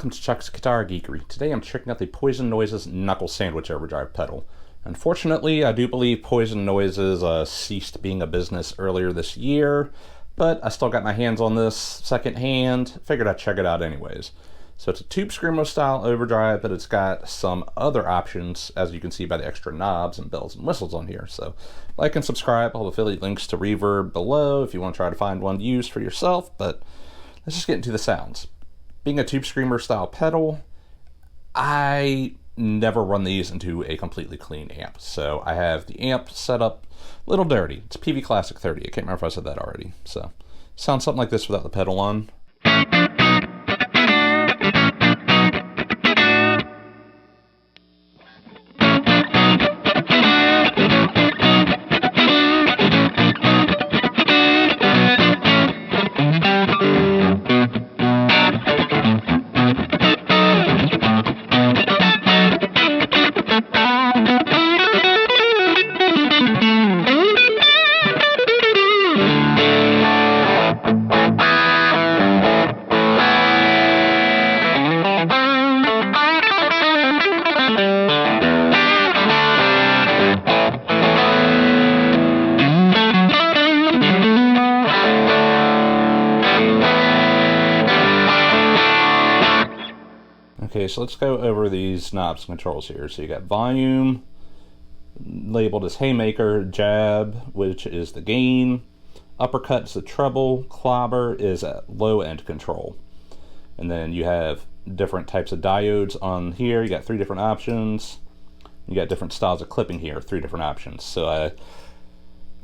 welcome to Chuck's Guitar Geekery. Today I'm checking out the Poison Noises Knuckle Sandwich Overdrive pedal. Unfortunately, I do believe Poison Noises ceased being a business earlier this year, but I still got my hands on this secondhand. Figured I'd check it out anyways. So it's a Tube Screamo style overdrive, but it's got some other options, as you can see by the extra knobs and bells and whistles on here. So like and subscribe. I'll have affiliate links to Reverb below if you want to try to find one to use for yourself, but let's just get into the sounds. Being a Tube Screamer style pedal, I never run these into a completely clean amp. So I have the amp set up a little dirty. It's PV Classic 30. I can't remember if I said that already. So sounds something like this without the pedal on. Okay, so let's go over these knobs and controls here. So you got volume, labeled as haymaker, jab, which is the gain, uppercut is the treble, clobber is at low end control. And then you have different types of diodes on here. You got 3 different options. You got different styles of clipping here, 3 different options. So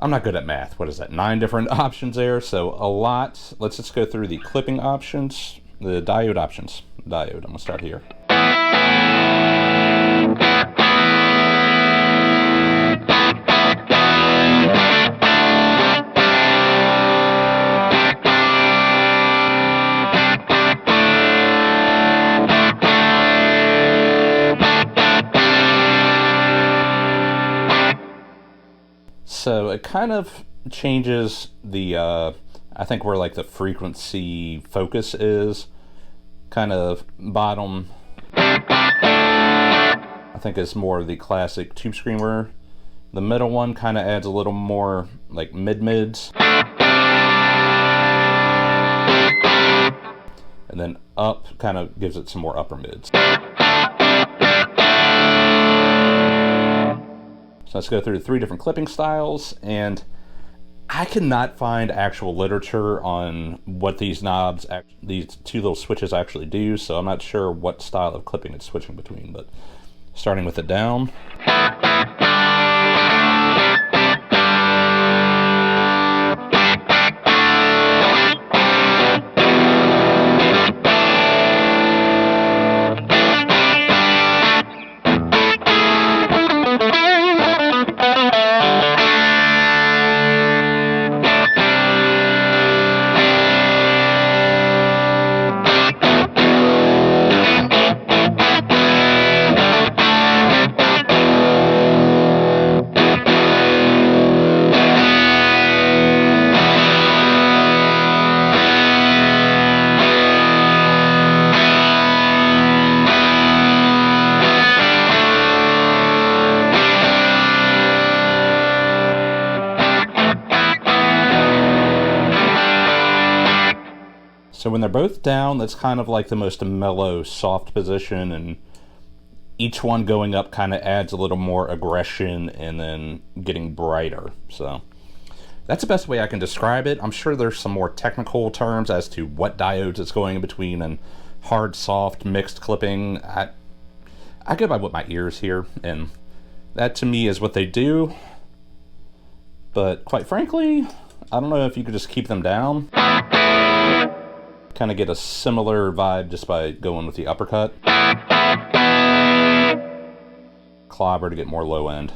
I'm not good at math. What is that? 9 different options there. So a lot. Let's just go through the clipping options, the diode options. Diode, I'm gonna start here. So it kind of changes the, I think where like the frequency focus is. Kind of bottom, I think is more of the classic Tube Screamer. The middle one kind of adds a little more like mid-mids. And then up kind of gives it some more upper mids. So let's go through 3 different clipping styles, and I cannot find actual literature on what these knobs, these 2 little switches actually do, so I'm not sure what style of clipping it's switching between, but starting with it down. So when they're both down, that's kind of like the most mellow, soft position, and each one going up kind of adds a little more aggression and then getting brighter. So that's the best way I can describe it. I'm sure there's some more technical terms as to what diodes it's going in between and hard, soft, mixed clipping. I go by what my ears hear, and that to me is what they do. But quite frankly, I don't know if you could just keep them down. Kind of get a similar vibe just by going with the uppercut. Clobber to get more low end.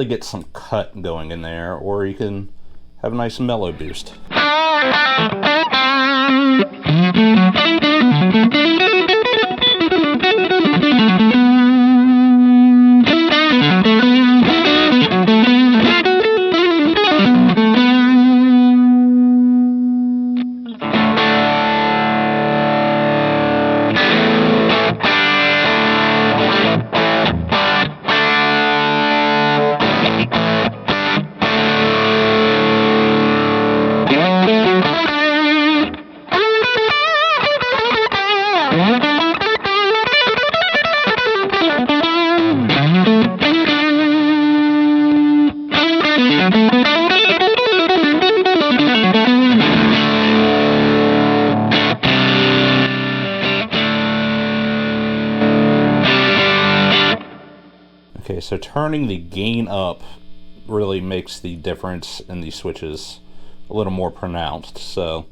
really get some cut going in there, or you can have a nice mellow boost. Okay, so turning the gain up really makes the difference in these switches a little more pronounced. So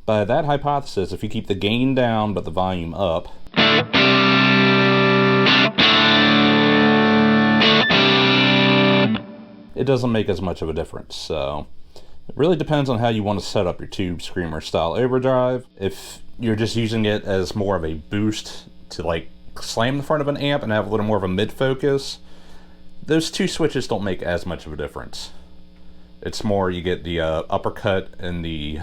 by that hypothesis, if you keep the gain down but the volume up, it doesn't make as much of a difference. So it really depends on how you want to set up your Tube Screamer style overdrive. If you're just using it as more of a boost to like slam the front of an amp and have a little more of a mid focus, those two switches don't make as much of a difference. It's more you get the uppercut and the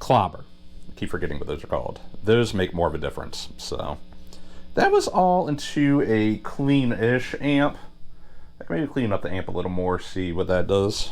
clobber. I keep forgetting what those are called. Those make more of a difference. So that was all into a clean-ish amp. I can maybe clean up the amp a little more, see what that does.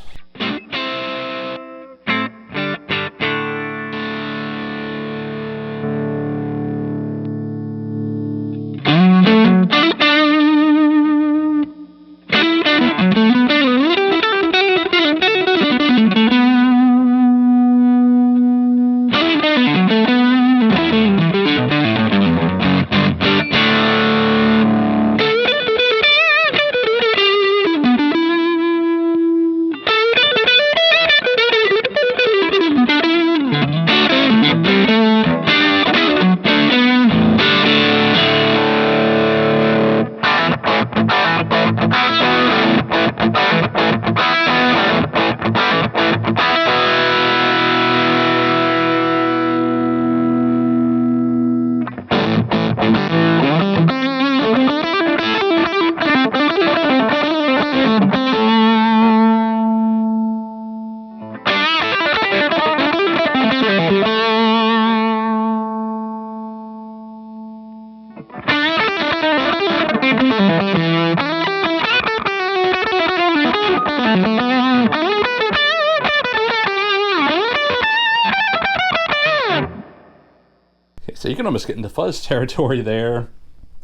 So you can almost get into fuzz territory there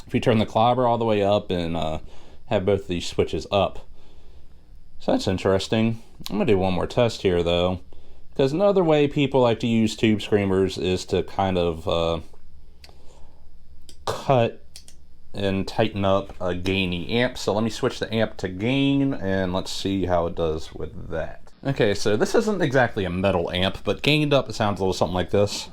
if you turn the clobber all the way up and have both these switches up. So that's interesting. I'm going to do one more test here though, because another way people like to use Tube Screamers is to kind of cut and tighten up a gainy amp. So let me switch the amp to gain and let's see how it does with that. Okay, so this isn't exactly a metal amp, but gained up it sounds a little something like this.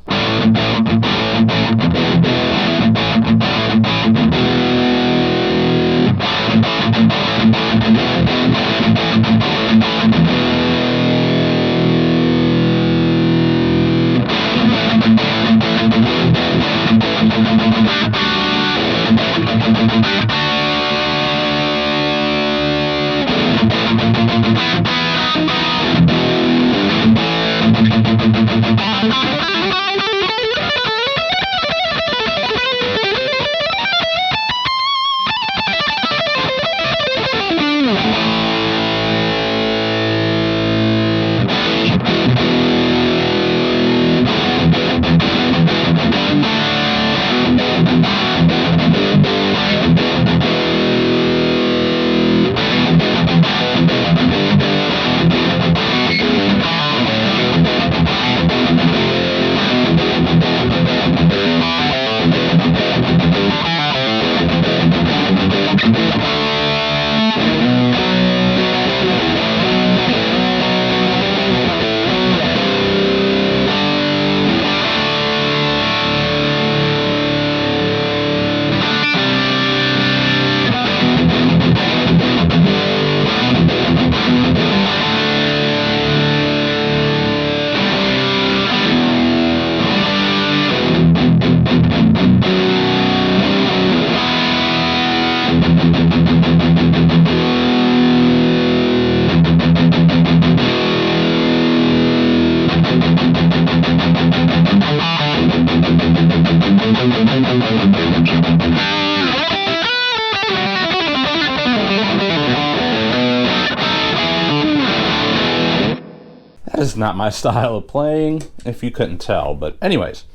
is not my style of playing, if you couldn't tell. But anyways,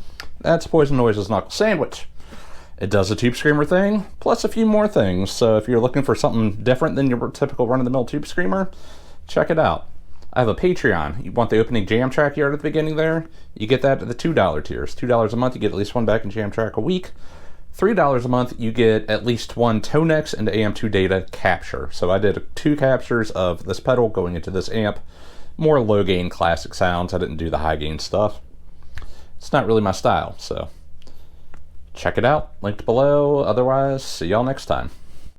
that's Poison Noise's Knuckle Sandwich. It does a Tube Screamer thing, plus a few more things. So if you're looking for something different than your typical run-of-the-mill Tube Screamer, check it out. I have a Patreon. You want the opening jam track you heard at the beginning there? You get that at the $2 tiers. $2 a month, you get at least one back in jam track a week. $3 a month, you get at least one Tonex and AM2 data capture. So I did 2 captures of this pedal going into this amp. More low gain classic sounds. I didn't do the high gain stuff. It's not really my style, so check it out. Linked below. Otherwise, see y'all next time.